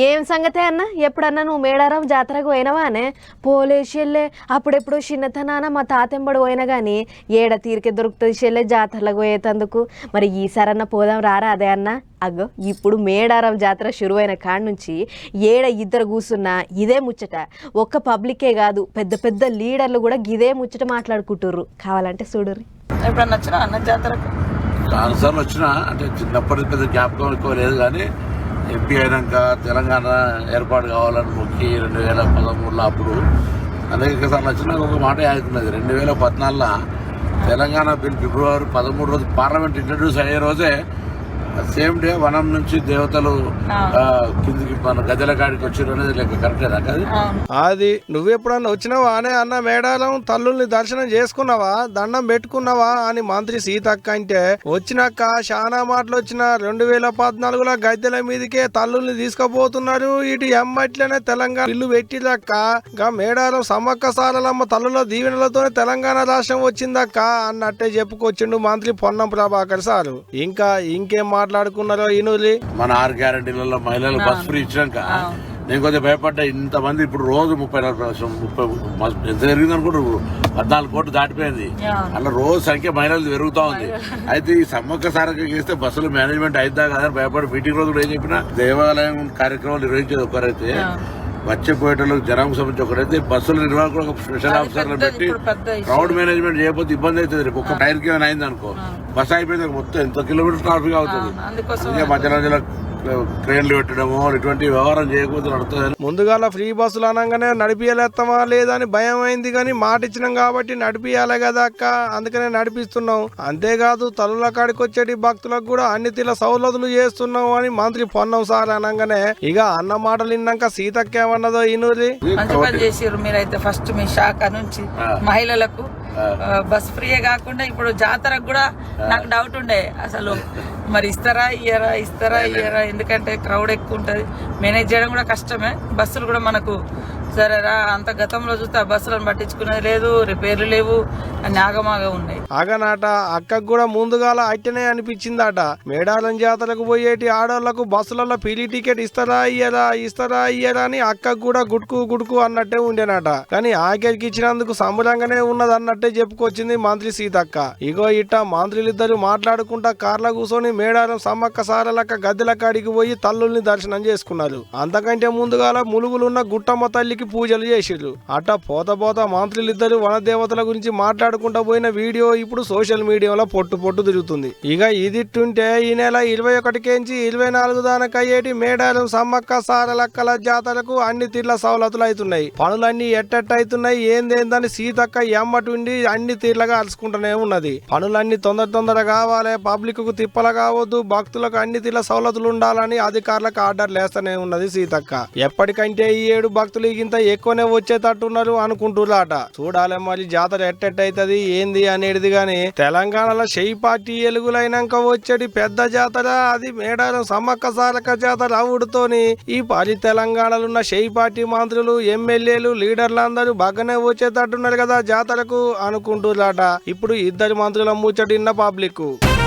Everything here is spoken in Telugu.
ఏం సంగతే అన్న? ఎప్పుడన్నా నువ్వు మేడారం జాతరకు పోయినవా అనే? పోలేషెళ్ళే అప్పుడెప్పుడు చిన్నతనాన మా తాతెంబడు పోయినా కానీ ఏడ తీరికే దొరుకుతుంది చెల్లె జాతరలకు పోయేటందుకు. మరి ఈసారన్నా పోదాం రారా అదే అన్న? అగ్గో ఇప్పుడు మేడారం జాతర షురువైన కాడ నుంచి ఏడ ఇద్దరు కూర్చున్నా ఇదే ముచ్చట. ఒక్క పబ్లికే కాదు, పెద్ద పెద్ద లీడర్లు కూడా ఇదే ముచ్చట మాట్లాడుకుంటుర్రు. కావాలంటే చూడుర్రి. ఎప్పుడన్నా వచ్చినా అన్న జాతరకు? చాలాసార్లు వచ్చినా, అంటే చిన్నప్పటి పెద్ద జ్ఞాపకం ఎక్కువ లేదు కానీ ఎంపీ అయినాక తెలంగాణ ఏర్పాటు కావాలని మొక్కి 2013లో అప్పుడు అనేక సార్లు వచ్చినా ఒక మాట యాదుకున్నది. 2014లో తెలంగాణ బిల్ ఫిబ్రవరి 13 రోజు పార్లమెంట్ ఇంట్రడ్యూస్ అయ్యే రోజే సేమ్ డే వనం నుంచి దేవతలు కిందికి మన గద్దెల కాడికి వచ్చారు అనేది లెక్క కరెక్టేనా? అది నువ్వెప్పుడన్నా వచ్చినావా అనే అన్న? మేడారం తల్లుల్ని దర్శనం చేసుకున్నావా, దండం పెట్టుకున్నావా అని మంత్రి సీతక్క అంటే వచ్చినాక చాలా మాటలు వచ్చిన 2014లో గద్దెల మీదకే తల్లుల్ని తీసుకుపోతున్నారు. ఇటు ఎమ్మట్లనే తెలంగాణ ఇల్లు పెట్టిదక్క. మేడారం సమ్మక్క సారలమ్మ తల్లుల దీవెనలతోనే తెలంగాణ రాష్ట్రం వచ్చిందక్క అన్నట్టే చెప్పుకొచ్చిండు మంత్రి పొన్నం ప్రభాకర్ సారు. ఇంకేం మాట్లాడుకున్నారో ఇనులి. మన 6 గ్యారెంటీలలో మహిళలు బస్ ఫ్రీ ఇచ్చినాక నేను కొంచెం భయపడ్డా. ఇంతమంది ఇప్పుడు రోజు 30 ఎంత జరిగింది అనుకుంటారు, 14 కోట్లు దాటిపోయింది. అలా రోజు సంఖ్య మహిళలు పెరుగుతా ఉంది. అయితే ఈ సమ్మక్క సారక్క చేస్తే బస్సులు మేనేజ్మెంట్ అయిద్దా కదా భయపడి మీటింగ్ రోజు కూడా ఏం చెప్పినా దేవాలయం కార్యక్రమాలు నిర్వహించేది ఒకరైతే వచ్చేపోయేటోళ్ళకి జనానికి సంబంధించి ఒకరైతే బస్సుల నిర్వాహకులు ఒక స్పెషల్ ఆఫీసర్లు పెట్టి క్రౌడ్ మేనేజ్మెంట్ చేయకపోతే ఇబ్బంది అవుతుంది. రేపు ఒక టైర్ కి ఏమైనా అయింది అనుకో బస్ అయిపోయింది మొత్తం ఎంత కిలోమీటర్ ట్రాఫిక్ అవుతుంది. అందుకే మధ్యలో ట్రైన్లు పెట్టడమో ఇటువంటి వ్యవహారం చేయకపోతే నడుతుంది. ముందుగా ఫ్రీ బస్సులు అనగానే నడిపియలేస్తామా లేదా అని భయం అయింది, కానీ మాట ఇచ్చినాం కాబట్టి నడిపియాలే కదా అక్క, అందుకనే నడిపిస్తున్నాం. అంతేకాదు తల్లుల కాడికి వచ్చేటి భక్తులకు కూడా అన్ని తీల సౌలతులు చేస్తున్నాం అని మంత్రి పొన్నం సార్ అనగానే ఇక అన్న మాటలు విన్నాక సీతక్కేమన్నదో ఇనూరి. మంచి పని చేసారు మీరైతే. ఫస్ట్ మీ శాఖ నుంచి మహిళలకు బస్ ఫ్రీయే కాకుండా ఇప్పుడు జాతరకు కూడా నాకు డౌట్ ఉండే అసలు మరి ఇస్తారా ఇయ్యరా ఎందుకంటే క్రౌడ్ ఎక్కువ ఉంటుంది, మేనేజ్ చేయడం కూడా కష్టమే. బస్సులు కూడా మనకు సరేరా అంత గతంలో చూస్తే ఆ బస్సులను పట్టించుకునేది లేదు, రిపేర్లు లేవు, అన్ని ఆగమాగా ఉన్నాయి. ఆగనాట అక్కకు కూడా ముందుగాల అట్టనే అనిపించిందట. మేడారం జాతరకు పోయేటి ఆడవాళ్లకు బస్సులలో పీలీ టికెట్ ఇస్తారా ఇయ్యరా అని అక్కకు కూడా గుడుకు అన్నట్టే ఉండేనట. కానీ ఆఖరికి ఇచ్చినందుకు సంబరంగానే ఉన్నది అన్నట్టే చెప్పుకొచ్చింది మంత్రి సీతక్క. ఇగో ఇట్ట మంత్రులిద్దరు మాట్లాడుకుంటా కార్ల కూర్చొని మేడారం సమ్మక్క సారలక్క గద్దెల కాడికి పోయి తల్లుల్ని దర్శనం చేసుకున్నారు. అంతకంటే ముందుగాల ములుగులున్న గుట్టమ్మ తల్లికి పూజలు చేసిర్రు. అట్ట పోత మంత్రులిద్దరు వనదేవతల గురించి మాట్లాడుకుంటా పోయిన వీడియో ఇప్పుడు సోషల్ మీడియాలో పొట్టు తిరుగుతుంది. ఇక ఇదిట్టుంటే ఈ నెల 21 నుంచి 24 దాకా అయ్యేటి మేడారం సమ్మక్క సారలక్కల జాతరకు అన్ని తీర్ల సౌలతులు అవుతున్నాయి. పనులన్నీ ఎట్టెట్టయితున్నాయి ఏందేందని సీతక్క ఎమ్మటుండి అన్ని తీర్లగా అలుసుకుంటూనే ఉన్నది. పనులన్నీ తొందర కావాలి, పబ్లిక్ కు తిప్పల కావద్దు, భక్తులకు అన్ని తీర్ల సౌలతులు ఉండాలని అధికారులకు ఆర్డర్లు వేస్తూనే ఉన్నది సీతక్క. ఎప్పటికంటే ఈ 7 భక్తులు ఇంత ఎక్కువనే వచ్చేటట్టున్నారు అనుకుంటున్నారట. చూడాలి మరి జాతర ఎట్టెట్టయితది ఏంది అనేది. గాని తెలంగాణలో షెయి పార్టీ ఎలుగులైనాక వచ్చేటి పెద్ద జాతర అది మేడారం సమ్మక్క సారక్క జాతర అవుడుతోని ఈ పరి తెలంగాణలో ఉన్న షెయి పార్టీ మంత్రులు ఎమ్మెల్యేలు లీడర్లు అందరూ బాగానే వచ్చేటట్టున్నారు కదా జాతరకు అనుకుంటున్నారట. ఇప్పుడు 2 మంత్రుల ముచ్చటిన్న పబ్లిక్.